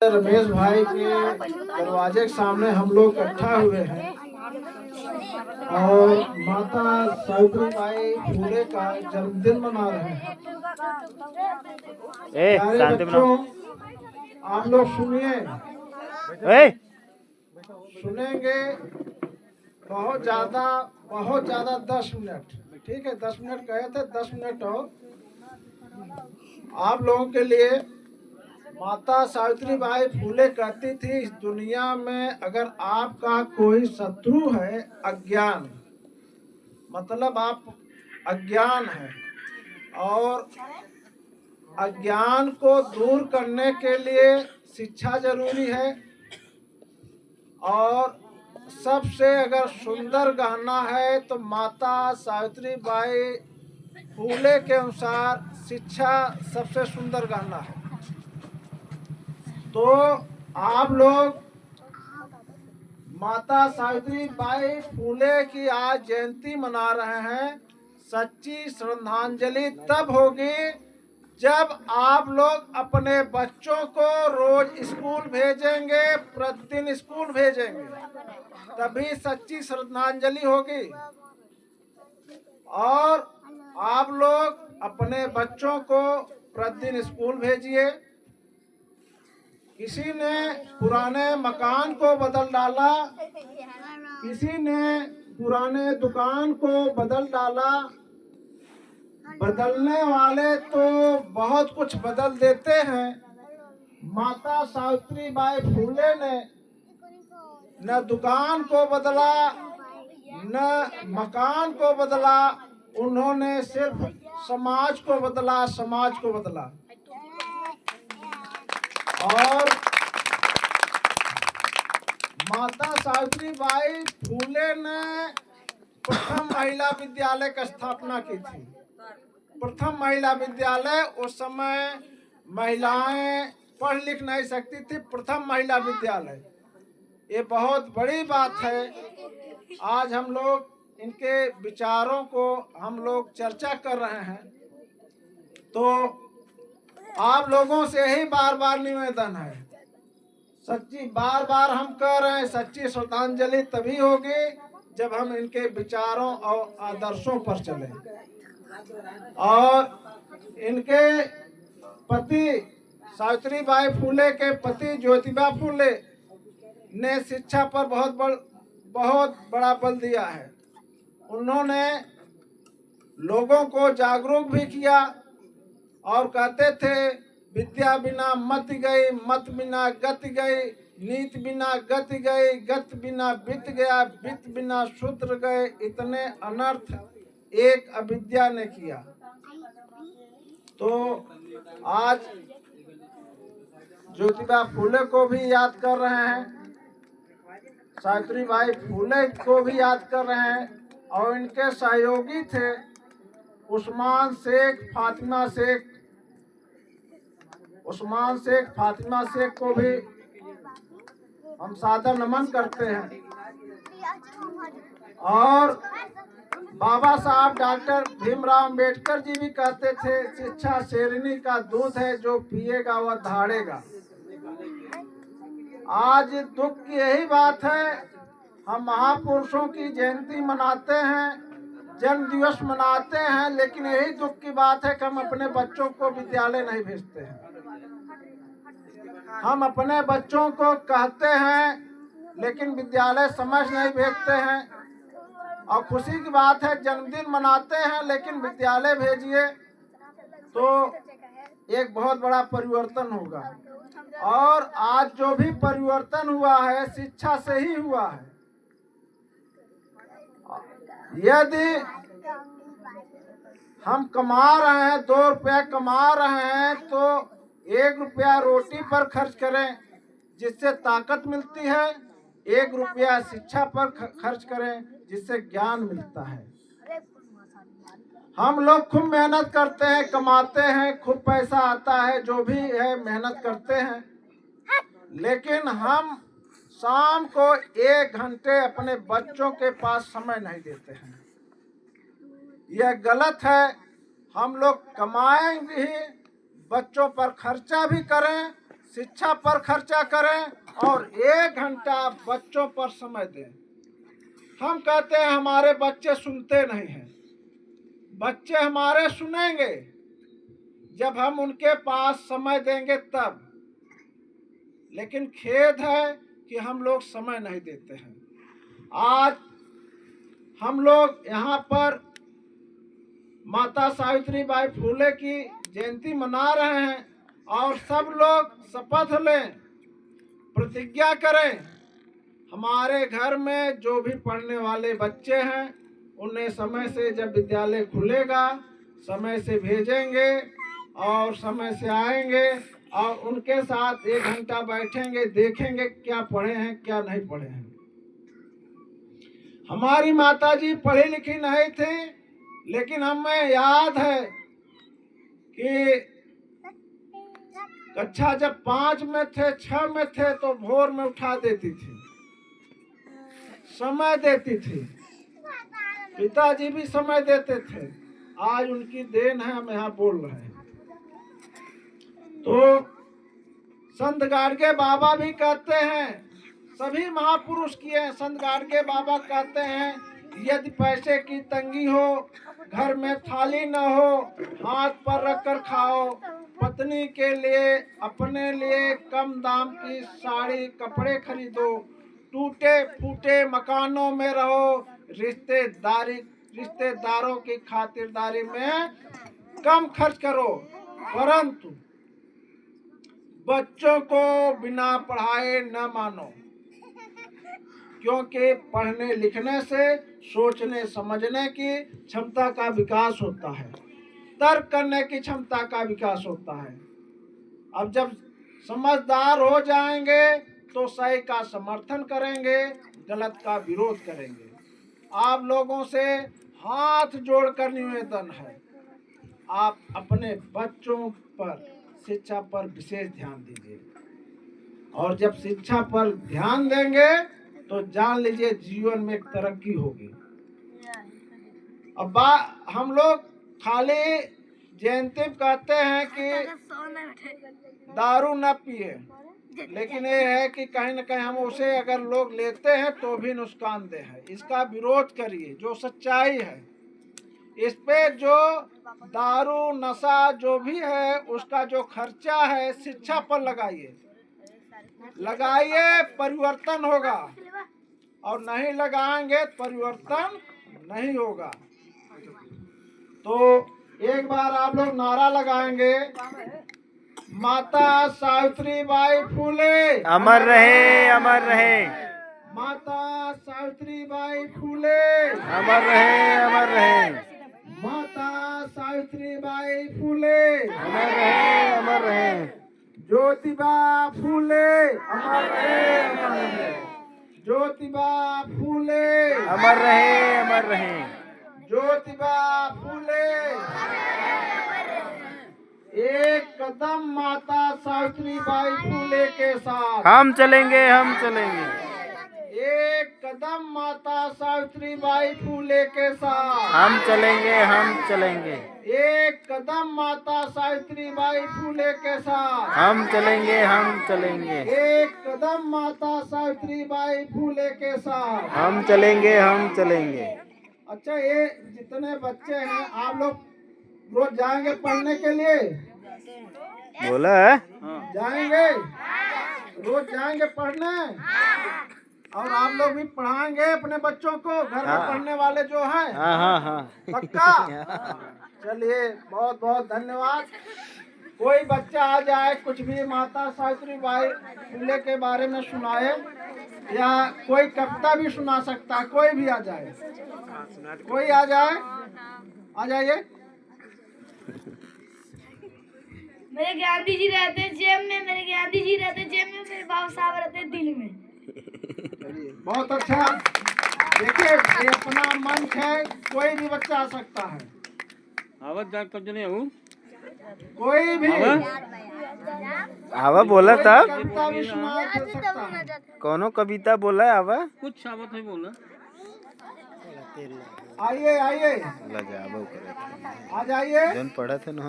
रमेश भाई के दरवाजे के सामने हम लोग इकट्ठा हुए हैं और माता सावित्री बाई फुले का जन्मदिन मना रहे हैं। प्यारे बच्चों, आप लोग सुनिए, सुनेंगे बहुत ज्यादा 10 मिनट, ठीक है? 10 मिनट कहे थे, 10 मिनट और आप लोगों के लिए। माता सावित्री बाई फुले कहती थी, इस दुनिया में अगर आपका कोई शत्रु है, अज्ञान, मतलब आप अज्ञान है, और अज्ञान को दूर करने के लिए शिक्षा जरूरी है। और सबसे अगर सुंदर गहना है तो माता सावित्री बाई फुले के अनुसार शिक्षा सबसे सुंदर गहना है। तो आप लोग माता सावित्री बाई फुले की आज जयंती मना रहे हैं। सच्ची श्रद्धांजलि तब होगी जब आप लोग अपने बच्चों को रोज स्कूल भेजेंगे, प्रतिदिन स्कूल भेजेंगे, तभी सच्ची श्रद्धांजलि होगी। और आप लोग अपने बच्चों को प्रतिदिन स्कूल भेजिए। किसी ने पुराने मकान को बदल डाला, किसी ने पुराने दुकान को बदल डाला। बदलने वाले तो बहुत कुछ बदल देते हैं। माता सावित्री बाई फुले ने न दुकान को बदला, न मकान को बदला, उन्होंने सिर्फ समाज को बदला, समाज को बदला। और माता सावित्री बाई फुले ने प्रथम महिला विद्यालय की स्थापना की थी। प्रथम महिला विद्यालय, उस समय महिलाएं पढ़ लिख नहीं सकती थी। प्रथम महिला विद्यालय, ये बहुत बड़ी बात है। आज हम लोग इनके विचारों को हम लोग चर्चा कर रहे हैं। तो आप लोगों से यही बार बार निवेदन है, सच्ची बार बार हम कह रहे हैं, सच्ची श्रद्धांजलि तभी होगी जब हम इनके विचारों और आदर्शों पर चलें। और इनके पति सावित्री बाई फुले के पति ज्योतिबा फुले ने शिक्षा पर बहुत बड़ा बल दिया है। उन्होंने लोगों को जागरूक भी किया और कहते थे, विद्या बिना मति गई, मत बिना गति गई, नीति बिना गति गई, गति बिना बीत गया, बीत बिना शूद्र गए। इतने अनर्थ एक अविद्या ने किया। तो आज ज्योतिबा फुले को भी याद कर रहे हैं, सावित्री बाई फुले को भी याद कर रहे हैं। और इनके सहयोगी थे उस्मान शेख, फातिमा शेख। उस्मान शेख, फातिमा शेख को भी हम सादर नमन करते हैं। और बाबा साहब डॉक्टर भीमराव अंबेडकर जी भी कहते थे, शिक्षा शेरनी का दूध है, जो पिएगा वह दहाड़ेगा। आज दुख की यही बात है, हम महापुरुषों की जयंती मनाते हैं, जन्म दिवस मनाते हैं, लेकिन यही दुख की बात है कि हम अपने बच्चों को विद्यालय नहीं भेजते हैं। हम अपने बच्चों को कहते हैं लेकिन विद्यालय समझ नहीं भेजते हैं। और खुशी की बात है, जन्मदिन मनाते हैं लेकिन विद्यालय भेजिए तो एक बहुत बड़ा परिवर्तन होगा। और आज जो भी परिवर्तन हुआ है, शिक्षा से ही हुआ है। यदि हम कमा रहे हैं, 2 रुपया कमा रहे हैं, तो 1 रुपया रोटी पर खर्च करें जिससे ताकत मिलती है, 1 रुपया शिक्षा पर खर्च करें जिससे ज्ञान मिलता है। हम लोग खूब मेहनत करते हैं, कमाते हैं, खूब पैसा आता है, जो भी है मेहनत करते हैं, लेकिन हम शाम को 1 घंटे अपने बच्चों के पास समय नहीं देते हैं। यह गलत है। हम लोग कमाएं भी, बच्चों पर खर्चा भी करें, शिक्षा पर खर्चा करें और 1 घंटा बच्चों पर समय दें। हम कहते हैं हमारे बच्चे सुनते नहीं हैं। बच्चे हमारे सुनेंगे जब हम उनके पास समय देंगे तब। लेकिन खेद है कि हम लोग समय नहीं देते हैं। आज हम लोग यहाँ पर माता सावित्रीबाई फुले की जयंती मना रहे हैं और सब लोग शपथ लें, प्रतिज्ञा करें। हमारे घर में जो भी पढ़ने वाले बच्चे हैं उन्हें समय से, जब विद्यालय खुलेगा, समय से भेजेंगे और समय से आएंगे और उनके साथ 1 घंटा बैठेंगे, देखेंगे क्या पढ़े हैं क्या नहीं पढ़े हैं। हमारी माताजी पढ़ी लिखी नहीं थी, लेकिन हमें याद है कि कक्षा जब 5 में थे, 6 में थे तो भोर में उठा देती थी, समय देती थी। पिताजी भी समय देते थे। आज उनकी देन है, हम यहाँ बोल रहे हैं। तो संत गाडगे बाबा भी कहते हैं, सभी महापुरुष किए हैं। संत गाडगे बाबा कहते हैं, यदि पैसे की तंगी हो, घर में थाली न हो, हाथ पर रखकर खाओ, पत्नी के लिए, अपने लिए कम दाम की साड़ी कपड़े खरीदो, टूटे फूटे मकानों में रहो, रिश्तेदारों की खातिरदारी में कम खर्च करो, परंतु बच्चों को बिना पढ़ाए न मानो। क्योंकि पढ़ने लिखने से सोचने समझने की क्षमता का विकास होता है, तर्क करने की क्षमता का विकास होता है। अब जब समझदार हो जाएंगे तो सही का समर्थन करेंगे, गलत का विरोध करेंगे। आप लोगों से हाथ जोड़कर निवेदन है, आप अपने बच्चों पर, शिक्षा पर विशेष ध्यान दीजिए। और जब शिक्षा पर ध्यान देंगे तो जान लीजिए जीवन में एक तरक्की होगी। अब हम लोग खाली जयंती कहते हैं कि दारू न पिए, लेकिन ये है कि कहीं न कहीं हम उसे अगर लोग लेते हैं तो भी नुकसानदेह है। इसका विरोध करिए, जो सच्चाई है। इस पे जो दारू नशा जो भी है उसका जो खर्चा है शिक्षा पर लगाइए, परिवर्तन होगा, और नहीं लगाएंगे परिवर्तन नहीं होगा। तो एक बार आप लोग नारा लगाएंगे, माता सावित्रीबाई फुले अमर रहे, अमर रहे। माता सावित्रीबाई फुले अमर रहे, अमर रहे। माता सावित्रीबाई फुले अमर रहे, अमर रहे। ज्योतिबा फुले अमर रहे, अमर रहे। ज्योतिबा फुले अमर रहे, अमर रहे। ज्योतिबा फुले। एक कदम माता सावित्रीबाई फुले के साथ हम चलेंगे, हम चलेंगे। एक कदम माता सावित्रीबाई फुले के साथ हम चलेंगे, हम चलेंगे। एक कदम माता सावित्रीबाई फुले के साथ हम चलेंगे, हम चलेंगे। एक कदम माता सावित्रीबाई फुले के साथ हम चलेंगे, हम चलेंगे। अच्छा, ये जितने बच्चे हैं आप लोग रोज जाएंगे पढ़ने के लिए? बोला है? जाएंगे, रोज जाएंगे पढ़ने? और आप लोग भी पढ़ाएंगे अपने बच्चों को, घर में पढ़ने वाले जो हैं? हाँ हाँ हाँ। पक्का? चलिए, बहुत बहुत धन्यवाद। कोई बच्चा आ जाए, कुछ भी माता सावित्रीबाई फुले के बारे में सुनाए, या कोई कविता भी सुना सकता है, कोई भी आ जाए। कोई आ जाए, आ जाइए। मेरे गांधी जी रहते जेब में, मेरे गांधी जी रहते जेब में, मेरे बाबा साहब रहते दिल में। बहुत अच्छा। देखिए, ये अपना मंच है, कोई भी बच्चा आ सकता है। आवाज जा कब जने हूँ? कोई भी आवा बोला था। कविता भी सुना सकता है। कौनो कविता बोला आवा? कुछ आवत है बोला। आइए आइए, लगा आ जाइए। जन पढ़ा थे न